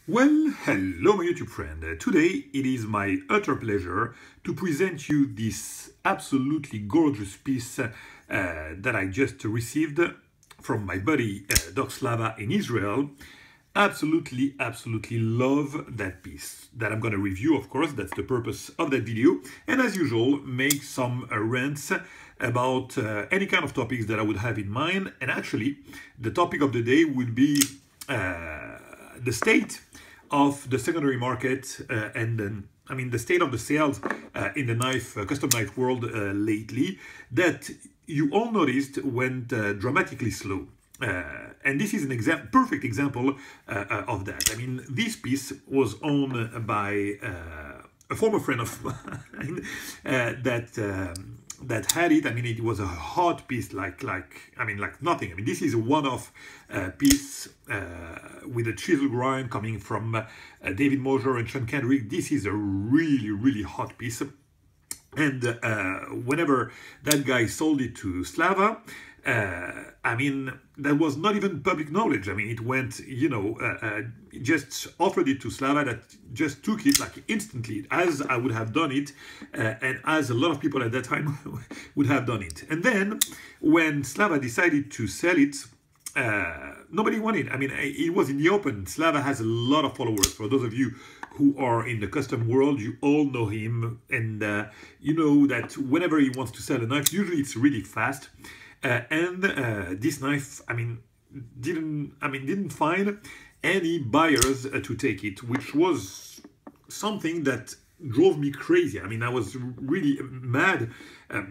Well, hello my YouTube friend. Today it is my utter pleasure to present you this absolutely gorgeous piece that I just received from my buddy Doc Slava in Israel. Absolutely love that piece that I'm going to review, of course. That's the purpose of that video. And as usual, make some rants about any kind of topics that I would have in mind. And actually, the topic of the day would be the state of the secondary market and then, the state of the sales in the custom knife world lately that you all noticed went dramatically slow. And this is an perfect example of that. This piece was owned by a former friend of mine that had it. It was a hot piece, like nothing. This is a one-off piece with a chisel grind coming from David Mosier and Kendrick. This is a really hot piece. And whenever that guy sold it to Slava, that was not even public knowledge. It went, just offered it to Slava, that just took it like instantly, as I would have done it, and as a lot of people at that time would have done it. And then when Slava decided to sell it, nobody wanted it. It was in the open. Slava has a lot of followers. For those of you who are in the custom world, you all know him, and you know that whenever he wants to sell a knife, usually it's really fast. And this knife, didn't find any buyers to take it, which was something that drove me crazy. I was really mad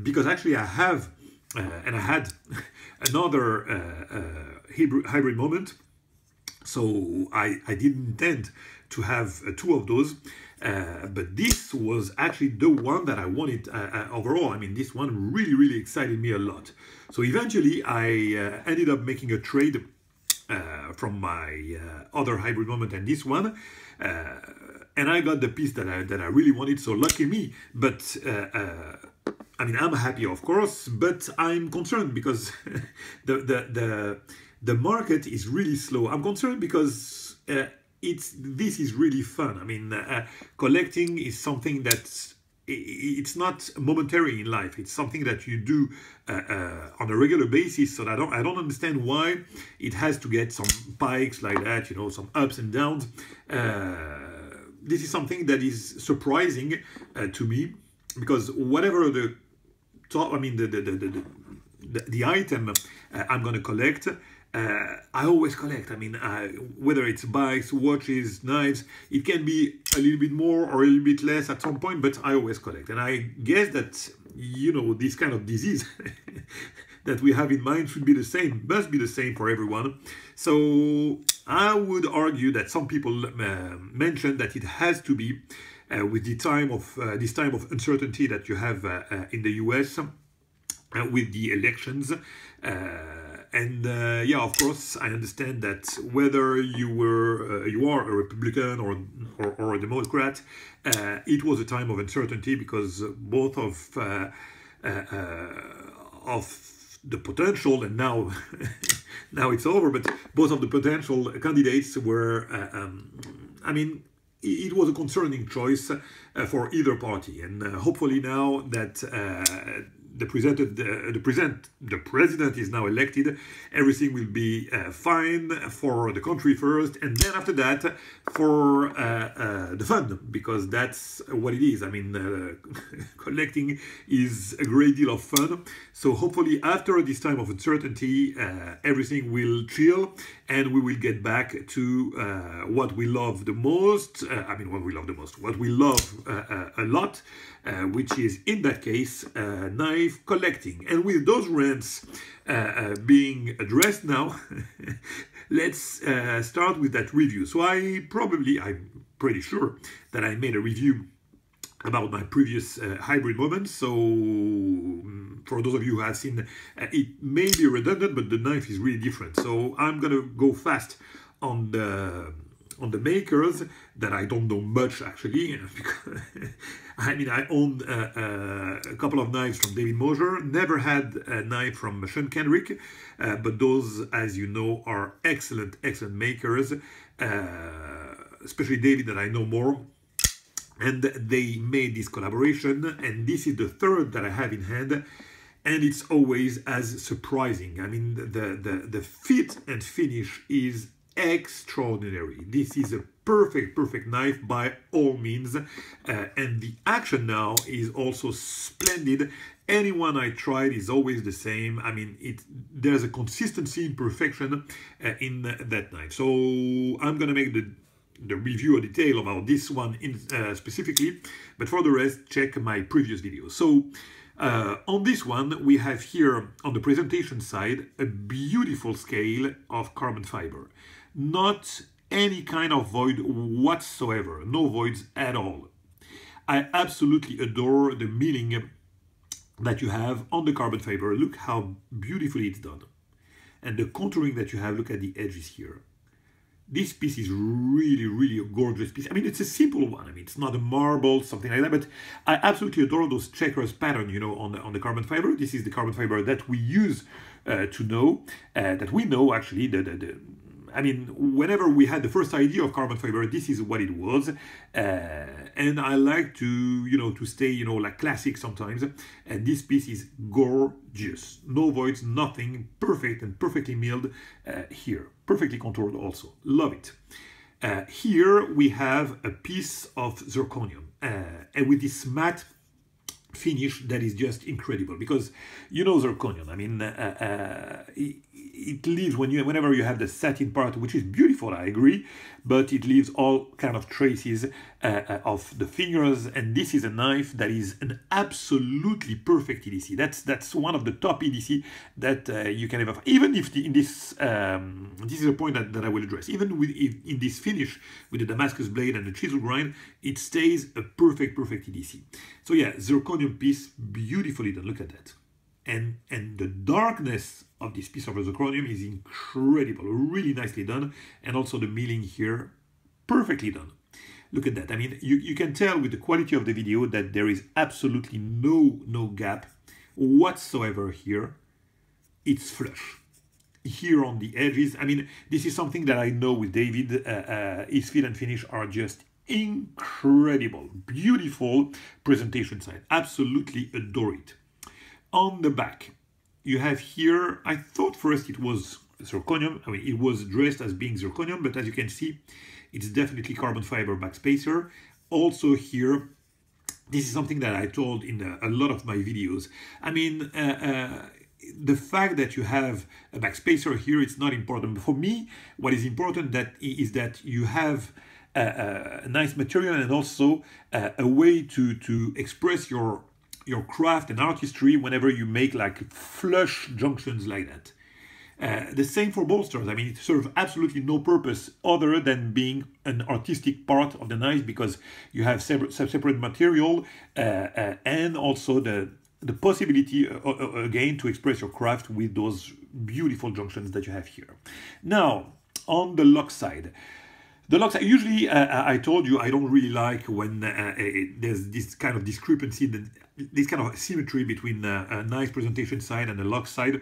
because actually I have, and I had another hybrid moment. So I didn't intend to have two of those, but this was actually the one that I wanted overall. This one really excited me a lot. So eventually I ended up making a trade from my other hybrid moment and this one, and I got the piece that I really wanted. So lucky me. But I'm happy, of course, but I'm concerned because the market is really slow. I'm concerned because this is really fun. Collecting is something that's it's not momentary in life. It's something that you do on a regular basis. So I don't understand why it has to get some spikes like that, some ups and downs. This is something that is surprising to me, because whatever the top, the item I'm going to collect, I always collect. Whether it's bikes, watches, knives, it can be a little bit more or a little bit less at some point, but I always collect. And I guess that, this kind of disease that we have in mind should be the same, must be the same for everyone. So I would argue that some people mention that it has to be with the time of this time of uncertainty that you have in the US with the elections. Yeah, of course, I understand that whether you are a Republican or a Democrat, it was a time of uncertainty because both of the potential, and now now it's over, but both of the potential candidates were, it was a concerning choice for either party, and hopefully now that the president is now elected, everything will be fine for the country first, and then after that for the fun, because that's what it is. Collecting is a great deal of fun. So hopefully after this time of uncertainty, everything will chill, and we will get back to what we love the most. What we love a lot, which is in that case knife collecting. And with those rants being addressed now, let's start with that review. So I'm pretty sure that I made a review about my previous hybrid moment. So for those of you who have seen, it may be redundant, but the knife is really different. So I'm gonna go fast on the makers that I don't know much actually. I owned a couple of knives from David Mosier, never had a knife from Kendrick, but those, as you know, are excellent makers. especially David that I know more, and they made this collaboration, and this is the third that I have in hand, and it's always as surprising. I mean, the fit and finish is extraordinary. This is a perfect knife by all means, and the action now is also splendid. Anyone I tried is always the same. I mean, there's a consistency in perfection in that knife. So I'm gonna make the review or detail about this one specifically, but for the rest, check my previous video. So on this one, we have here on the presentation side a beautiful scale of carbon fiber. Not any kind of void whatsoever, no voids at all. I absolutely adore the milling that you have on the carbon fiber. Look how beautifully it's done. And the contouring that you have, look at the edges here. This piece is really a gorgeous piece. I mean, it's a simple one. I mean, it's not a marble, something like that, but I absolutely adore those checkers pattern, you know, on the carbon fiber. This is the carbon fiber that we use to know, that we know actually I mean, whenever we had the first idea of carbon fiber, this is what it was. And I like to, you know, to stay, you know, like classic sometimes. And this piece is gorgeous. No voids, nothing, perfect and perfectly milled here. Perfectly contoured also. Love it. Here we have a piece of zirconium. And with this matte finish that is just incredible, because you know zirconium, I mean, it leaves whenever you have the satin part, which is beautiful, I agree, but it leaves all kind of traces of the fingers, and this is a knife that is an absolutely perfect EDC. That's one of the top EDC that you can ever find. Even if this is a point that I will address, even in this finish with the Damascus blade and the chisel grind, it stays a perfect EDC. So yeah, zirconium piece, beautifully done. Look at that. And the darkness of this piece of zirconium is incredible, really nicely done, and also the milling here, perfectly done. Look at that. I mean, you can tell with the quality of the video that there is absolutely no gap whatsoever here. It's flush. Here on the edges, I mean, this is something that I know with David. His fit and finish are just incredible, beautiful presentation side. Absolutely adore it. On the back, you have here, I thought first it was zirconium. I mean, it was dressed as being zirconium, but as you can see, it's definitely carbon fiber backspacer. Also here, this is something that I told in a lot of my videos. I mean, the fact that you have a backspacer here, it's not important. For me, what is important is that you have a nice material and also a way to express your craft and artistry whenever you make like flush junctions like that. The same for bolsters. I mean, it serves absolutely no purpose other than being an artistic part of the knife, because you have separate material and also the possibility again to express your craft with those beautiful junctions that you have here. Now on the lock side. The locks, usually I told you I don't really like when there's this kind of discrepancy, this kind of symmetry between a nice presentation side and the lock side.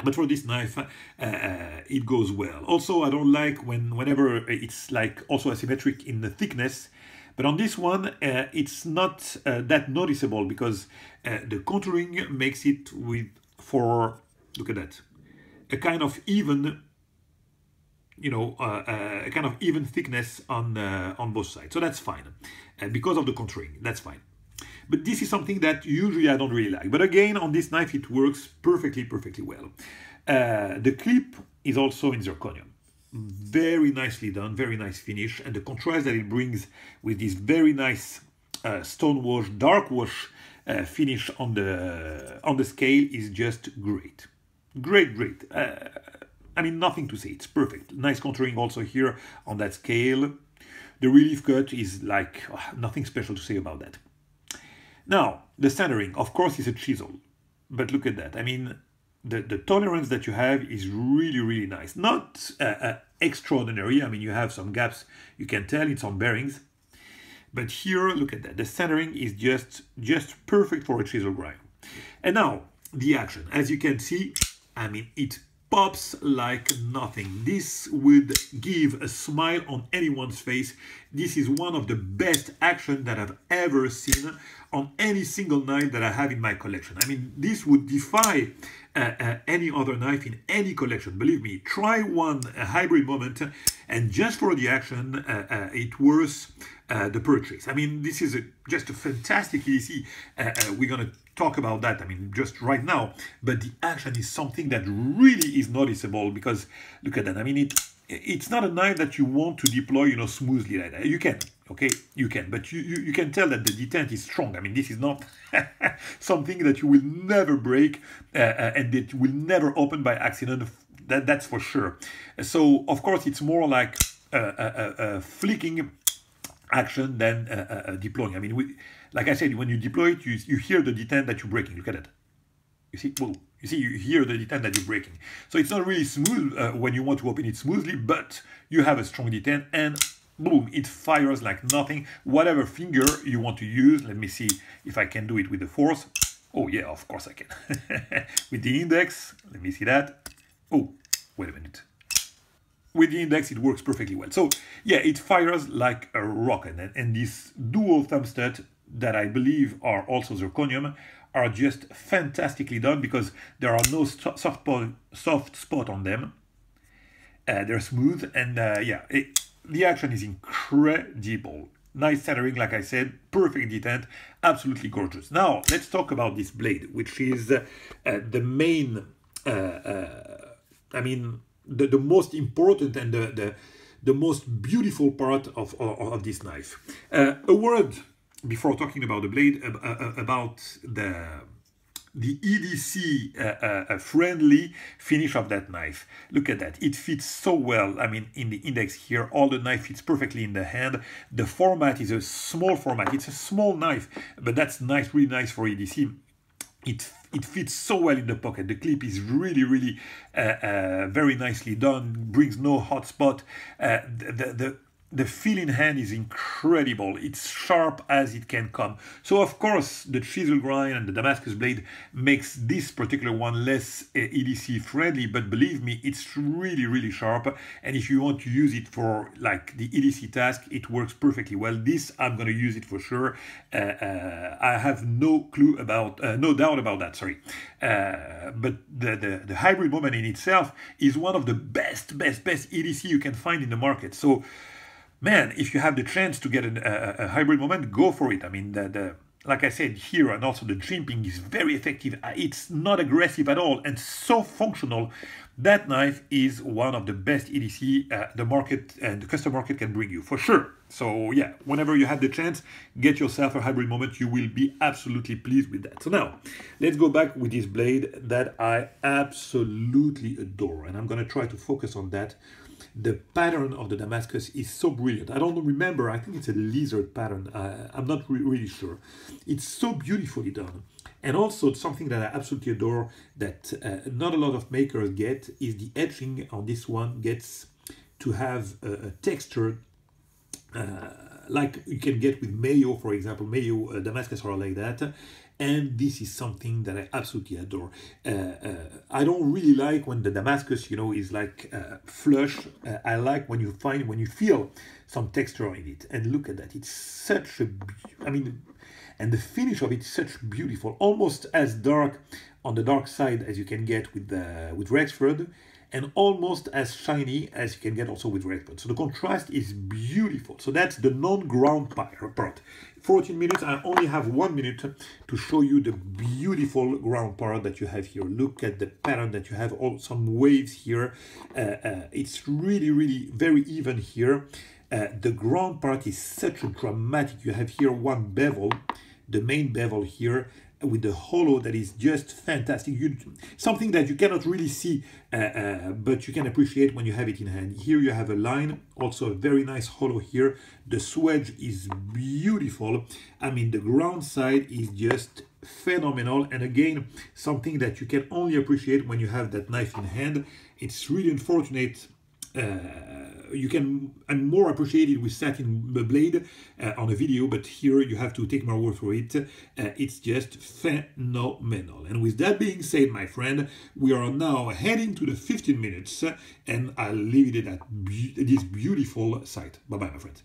But for this knife, it goes well. Also, I don't like whenever it's like also asymmetric in the thickness. But on this one, it's not that noticeable, because the contouring makes it look at that, a kind of even, you know, a kind of even thickness on both sides. So that's fine. Because of the contouring, that's fine. But this is something that usually I don't really like. But again, on this knife, it works perfectly well. The clip is also in zirconium. Very nicely done, very nice finish. And the contrast that it brings with this very nice stone wash, dark wash finish on the scale is just great. Great. I mean, nothing to say, it's perfect. Nice contouring also here on that scale. The relief cut is like, nothing special to say about that. Now, the centering, of course, is a chisel. But look at that. I mean, the tolerance that you have is really nice. Not extraordinary. I mean, you have some gaps. You can tell it's on bearings. But here, look at that. The centering is just perfect for a chisel grind. And now, the action. As you can see, I mean, it pops like nothing. This would give a smile on anyone's face. This is one of the best action that I've ever seen on any single knife that I have in my collection. I mean, this would defy any other knife in any collection. Believe me, try one hybrid moment, and just for the action, it worth the purchase. I mean, this is just a fantastic EDC. We're gonna talk about that, I mean, just right now, but the action is something that really is noticeable, because look at that. I mean, it's not a knife that you want to deploy, you know, smoothly like that. You can, okay, you can, but you can tell that the detent is strong. I mean, this is not something that you will never break and that will never open by accident. That's for sure. So of course it's more like a flicking action than deploying. I mean, like I said, when you deploy it, you hear the detent that you're breaking. Look at it. You see, whoa. You see, you hear the detent that you're breaking. So it's not really smooth when you want to open it smoothly, but you have a strong detent, and boom, it fires like nothing. Whatever finger you want to use, let me see if I can do it with the force. Oh yeah, of course I can. With the index, let me see that. Oh, wait a minute. With the index, it works perfectly well. So yeah, it fires like a rocket. And this dual thumb stud that I believe are also zirconium are just fantastically done, because there are no soft spot on them. They're smooth, and yeah, the action is incredible. Nice centering, like I said, perfect detent, absolutely gorgeous. Now let's talk about this blade, which is the main, I mean, the most important and the most beautiful part of this knife. A word before talking about the blade, about the EDC friendly finish of that knife. Look at that, it fits so well. I mean, in the index here, all the knife fits perfectly in the hand. The format is a small format, it's a small knife, but that's nice, really nice for EDC. It fits so well in the pocket. The clip is really very nicely done, brings no hot spot. The feel in hand is incredible. It's sharp as it can come. So of course the chisel grind and the Damascus blade makes this particular one less EDC friendly, but believe me, it's really sharp. And if you want to use it for like the EDC task, it works perfectly well. This, I'm going to use it for sure. I have no clue about, no doubt about that, sorry. But the hybrid moment in itself is one of the best EDC you can find in the market. So man, if you have the chance to get a hybrid moment, go for it. I mean, like I said here, and also the jimping is very effective. It's not aggressive at all and so functional. That knife is one of the best EDC the market and the custom market can bring you, for sure. So yeah, whenever you have the chance, get yourself a hybrid moment. You will be absolutely pleased with that. So now, let's go back with this blade that I absolutely adore. And I'm going to try to focus on that. The pattern of the Damascus is so brilliant. I don't remember, I think it's a lizard pattern. I'm not really sure. It's so beautifully done. And also something that I absolutely adore that not a lot of makers get is the etching on this one gets to have a texture like you can get with Mayo, for example. Mayo Damascus are like that. And this is something that I absolutely adore. I don't really like when the Damascus, you know, is like flush. I like when you feel some texture in it. And look at that, it's such a, I mean, and the finish of it is such beautiful, almost as dark on the dark side as you can get with Rexford, and almost as shiny as you can get also with Rexford. So the contrast is beautiful. So that's the non-ground part. 14 minutes, I only have 1 minute to show you the beautiful ground part that you have here. Look at the pattern that you have, all some waves here. It's really very even here. The ground part is such a dramatic. You have here one bevel, the main bevel here, with the hollow that is just fantastic. Something that you cannot really see, but you can appreciate when you have it in hand. Here you have a line, also a very nice hollow here. The swedge is beautiful. I mean, the ground side is just phenomenal. And again, something that you can only appreciate when you have that knife in hand. It's really unfortunate you can, and more appreciated with satin blade on a video, but here you have to take my word for it. It's just phenomenal. And with that being said, my friend, we are now heading to the 15 minutes, and I'll leave it at this beautiful site. Bye bye, my friends.